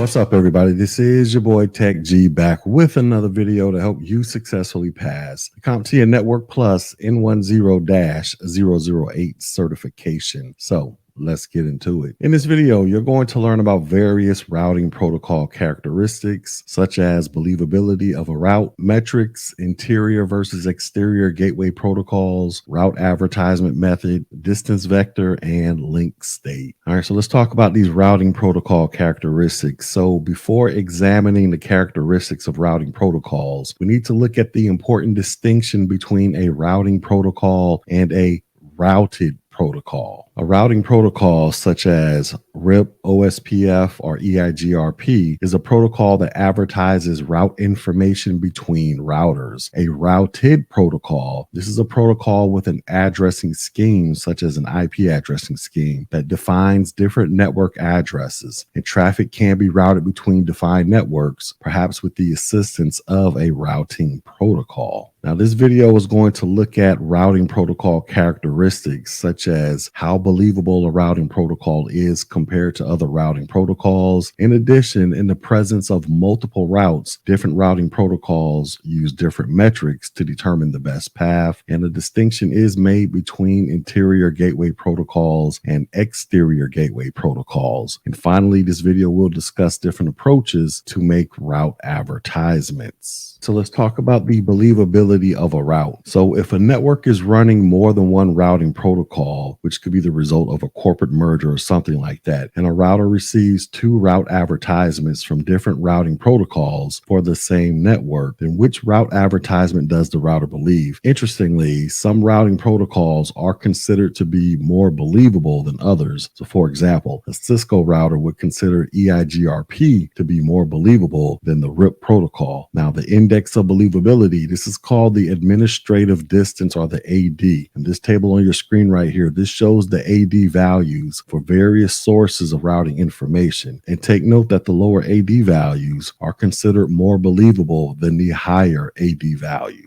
What's up, everybody? This is your boy Tech G back with another video to help you successfully pass the CompTIA Network Plus N10-008 certification. So let's get into it. In this video, you're going to learn about various routing protocol characteristics, such as believability of a route, metrics, interior versus exterior gateway protocols, route advertisement method, distance vector, and link state. All right, so let's talk about these routing protocol characteristics. So before examining the characteristics of routing protocols, we need to look at the important distinction between a routing protocol and a routed protocol. A routing protocol such as RIP, OSPF, or EIGRP is a protocol that advertises route information between routers. A routed protocol, this is a protocol with an addressing scheme such as an IP addressing scheme that defines different network addresses, and traffic can be routed between defined networks, perhaps with the assistance of a routing protocol. Now, this video is going to look at routing protocol characteristics such as how believable a routing protocol is compared to other routing protocols. In addition, in the presence of multiple routes, different routing protocols use different metrics to determine the best path, and a distinction is made between interior gateway protocols and exterior gateway protocols. And finally, this video will discuss different approaches to make route advertisements. So let's talk about the believability of a route. So if a network is running more than one routing protocol, which could be the result of a corporate merger or something like that, and a router receives two route advertisements from different routing protocols for the same network, then which route advertisement does the router believe? Interestingly, some routing protocols are considered to be more believable than others. So for example, a Cisco router would consider EIGRP to be more believable than the RIP protocol. Now, the index of believability, this is called the administrative distance, or the AD. And this table on your screen right here, this shows the AD values for various sources of routing information. And take note that the lower AD values are considered more believable than the higher AD values.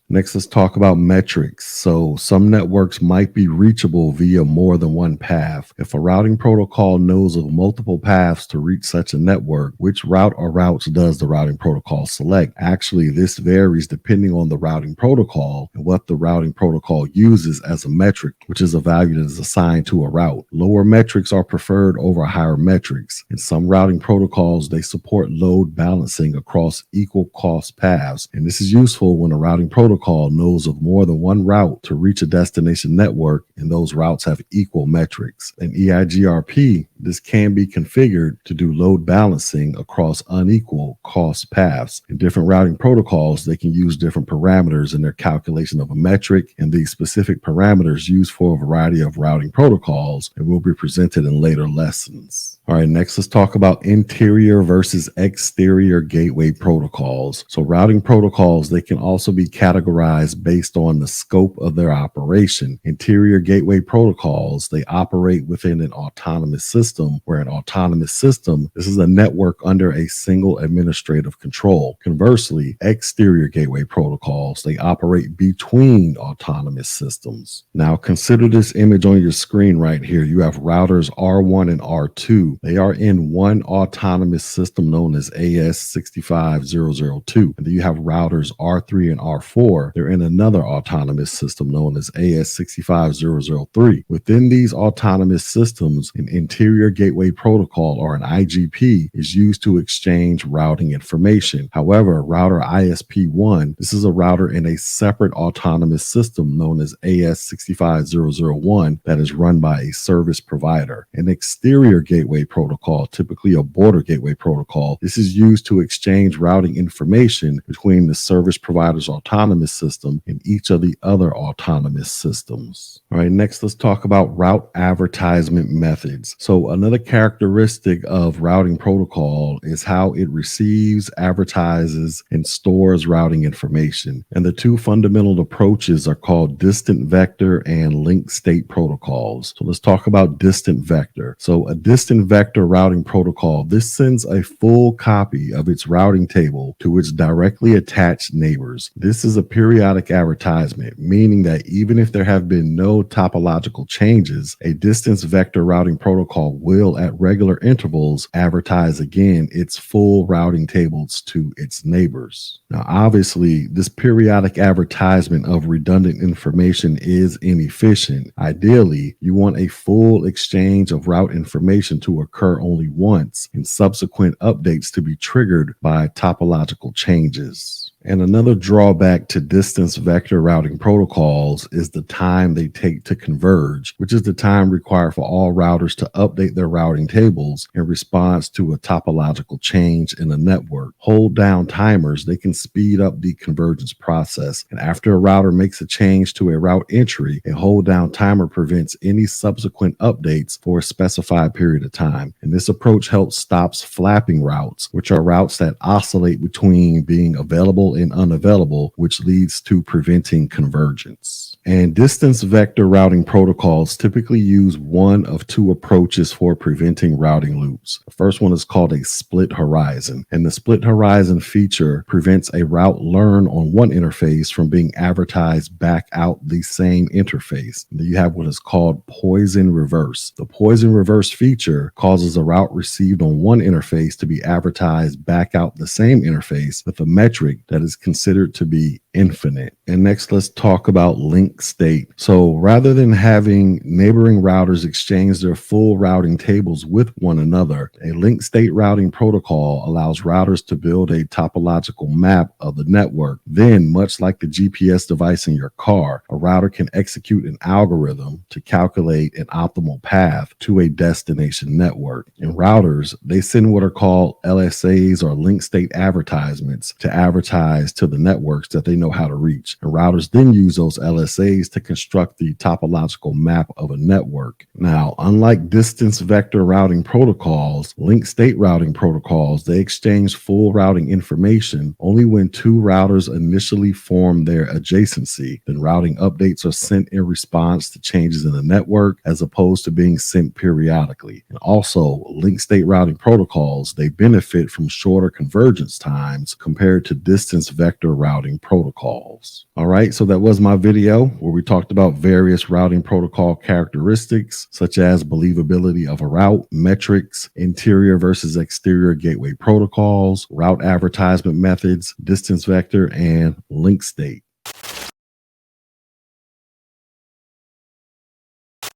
Next, let's talk about metrics. So some networks might be reachable via more than one path. If a routing protocol knows of multiple paths to reach such a network, which route or routes does the routing protocol select? Actually, this varies depending on the routing protocol and what the routing protocol uses as a metric, which is a value that is assigned to a route. Lower metrics are preferred over higher metrics. In some routing protocols, they support load balancing across equal cost paths. And this is useful when a routing protocol knows of more than one route to reach a destination network, and those routes have equal metrics. In EIGRP, this can be configured to do load balancing across unequal cost paths. In different routing protocols, they can use different parameters in their calculation of a metric, and these specific parameters used for a variety of routing protocols and will be presented in later lessons. All right, next let's talk about interior versus exterior gateway protocols. So routing protocols, they can also be categorized based on the scope of their operation. Interior gateway protocols, they operate within an autonomous system, where an autonomous system, this is a network under a single administrative control. Conversely, exterior gateway protocols, they operate between autonomous systems. Now consider this image on your screen right here. You have routers R1 and R2. They are in one autonomous system known as AS65002. And then you have routers R3 and R4. They're in another autonomous system known as AS65003. Within these autonomous systems, an interior gateway protocol, or an IGP, is used to exchange routing information. However, router ISP1, this is a router in a separate autonomous system known as AS65001 that is run by a service provider. An exterior gateway protocol, typically a border gateway protocol, this is used to exchange routing information between the service provider's autonomous system and each of the other autonomous systems. All right, next let's talk about route advertisement methods. So another characteristic of routing protocol is how it receives, advertises, and stores routing information. And the two fundamental approaches are called distant vector and link state protocols. So let's talk about distant vector. So a distant vector vector routing protocol. This sends a full copy of its routing table to its directly attached neighbors. This is a periodic advertisement, meaning that even if there have been no topological changes, a distance vector routing protocol will at regular intervals advertise again its full routing tables to its neighbors. Now, obviously, this periodic advertisement of redundant information is inefficient. Ideally, you want a full exchange of route information to occur only once and subsequent updates to be triggered by topological changes. And another drawback to distance vector routing protocols is the time they take to converge, which is the time required for all routers to update their routing tables in response to a topological change in a network. Hold down timers, they can speed up the convergence process. And after a router makes a change to a route entry, a hold down timer prevents any subsequent updates for a specified period of time. And this approach helps stop flapping routes, which are routes that oscillate between being available and unavailable, which leads to preventing convergence. And distance vector routing protocols typically use one of two approaches for preventing routing loops. The first one is called a split horizon, and the split horizon feature prevents a route learn on one interface from being advertised back out the same interface. Then you have what is called poison reverse. The poison reverse feature causes a route received on one interface to be advertised back out the same interface with a metric that is considered to be infinite. And next, let's talk about link state. So rather than having neighboring routers exchange their full routing tables with one another, a link state routing protocol allows routers to build a topological map of the network. Then, much like the GPS device in your car, a router can execute an algorithm to calculate an optimal path to a destination network. And routers, they send what are called LSAs or link state advertisements to advertise to the networks that they know how to reach. And routers then use those LSAs to construct the topological map of a network. Now, unlike distance vector routing protocols, link state routing protocols, they exchange full routing information only when two routers initially form their adjacency. Then routing updates are sent in response to changes in the network as opposed to being sent periodically. And also, link state routing protocols, they benefit from shorter convergence times compared to distance vector routing protocols. All right, so that was my video where we talked about various routing protocol characteristics such as believability of a route, metrics, interior versus exterior gateway protocols, route advertisement methods, distance vector, and link state.